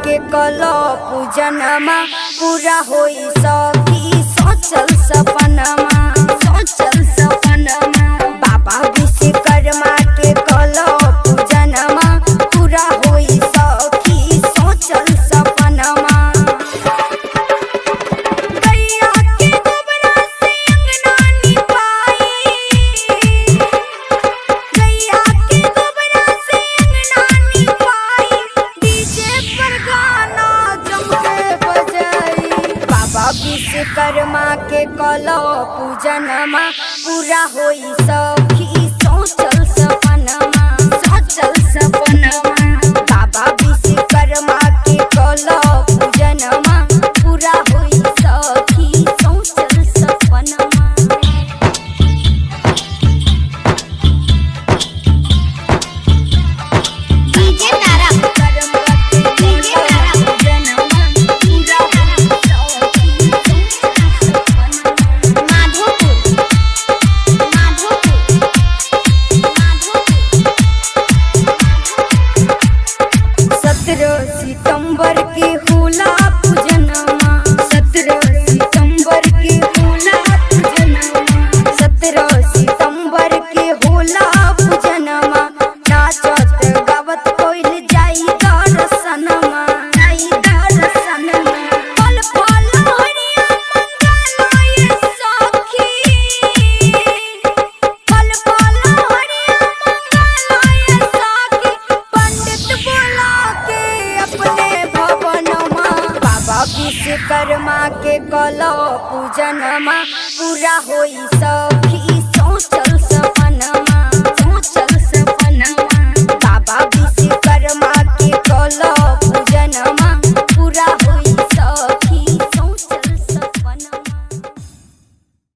के कलो पूजनमा पूरा होई सखी सोचल सपनमा बाबा विश्वकर्मा के कलो पूजनमा पूरा होई सखी सोचल सपनमा गैया के गोबरा से अंगना निपाई गैया के गोबरा से अंगना निपाई डीजे पर गाना जम के बजाई बाबा विश्वकर्मा के कलो पूजनमा पूरा होई सखी सोचल सपनमा बाबा विश्वकर्मा के कलो पूजनमा पूरा होई सखी सोचल सपनमा डीजे तारा सितंबर के होला पूजनमा 17 सितंबर के होला पूजनमा 17 सितंबर के होला पूजनमा नाचत गावत कोइल जाई दर्शनमा फल फल हरिया मंगलाय सखी फल फल हरिया मंगलाय सखी पंडित बोला के अपने भवनमा बाबा विश्वकर्मा के कलो पूजनमा पूरा होई सखी